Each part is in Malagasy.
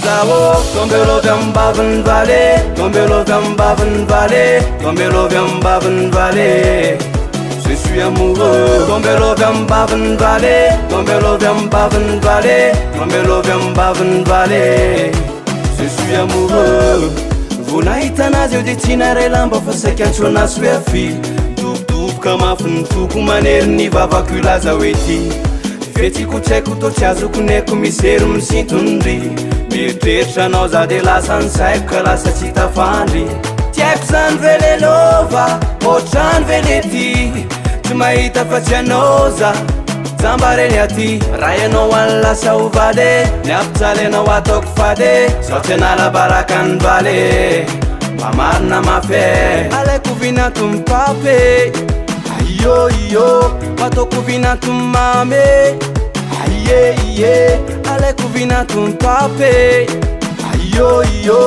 zao, tombe lovy ambaviny vallée, tombe lovy ambaviny vallée, tombe lovy ambaviny vallée. Je suis amoureux, tombe lovy ambaviny vallée, tombe lovy ambaviny vallée, tombe lovy ambaviny vallée. Je suis amoureux. Vao nahita anazy eo dia tsy naray lamba fa saika antso anazy hoe afy. Dobodoboka mafy ny toko manery ny vavako ilaza hoe ty. Fetsiko tsy haiko tô tsy azoko naiko misery misintondry. Mieritreritra anao za dia lasa ny saiko ka lasa tsy tafandry. Tsy haiko zany ve le lova ohatrany ve le ty. Tsy mahita fa tsy anao za zambareny aty. Raha ianao any lasa ho vale, ny ampitsaly anao ataoko fady. Zao tsy anala baraka ny vale, mba marina mafy. Alaiko vinato mipapy, aio io ataoko vinato mamy. Aie ie, alaiko vinato mipapy, aio io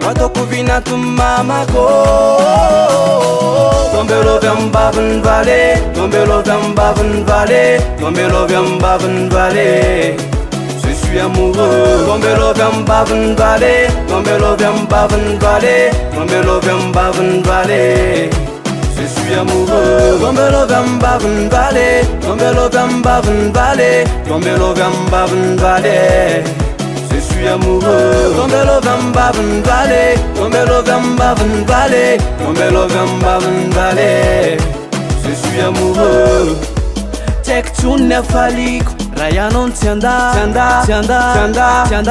ataoko vinato mamako. Tombe lovy ambaviny vallée, tombe lovy ambaviny vallée, tombe lovy ambaviny vallée. Je suis amoureux. Tombe lovy ambaviny vallée, tombe lovy ambaviny vallée, tombe lovy ambaviny vallée. Je suis amoureux. Tombe lovy ambaviny vallée, tombe lovy ambaviny vallée, tombe lovy ambaviny vallée. Je suis amoureux. Tombe lovy ambaviny vallée, tombe lovy ambaviny vallée, tombe lovy ambaviny vallée. Je suis amoureux. Tsy haiko tsony ny afaliko raha ianao ny tsy anda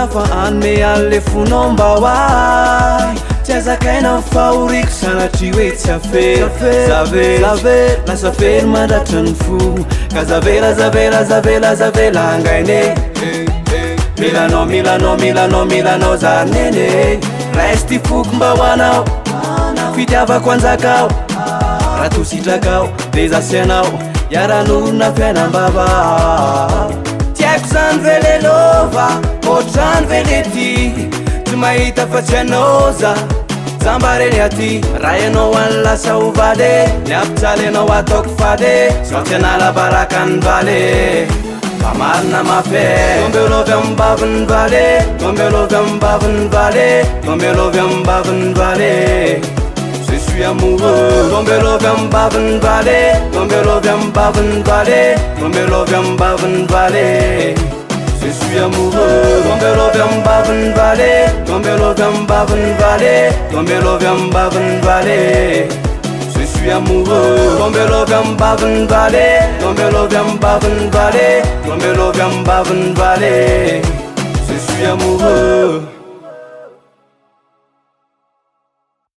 fa anome an'le fonao mba hoay. Tsy azakaina ny fahoriko sanatry hoe tsy afely. Zave lasa fely mandratry ny fo ka zavela angaine. Milanao zanene. Resty foko mba hoanao, fitiavako anjakao. Raha tositrakao dia zasianao iaran'olona fiainam-bava. Tsy haiko zany ve le lova ohatrany ve le ty. Tsy mahita fa tsy anao za zambareny aty. Raha ianao any lasa ho vady, ny ampitsaly anao ataoko fady. Zao tsy anala baraka ny vale, mba marina mafy. Tombe lovy ambaviny vallée, tombe lovy ambaviny vallée, tombe lovy ambaviny vallée. Je suis amoureux. Tombe lovy ambaviny vallée, tombe lovy ambaviny vallée, tombe lovy ambaviny vallée. Je suis amoureux. Tombe lovy ambaviny vallée, tombe lovy ambaviny vallée, tombe lovy ambaviny vallée. Je suis amoureux. Tombe lovy ambaviny vallée, tombe lovy ambaviny vallée, tombe lovy ambaviny vallée.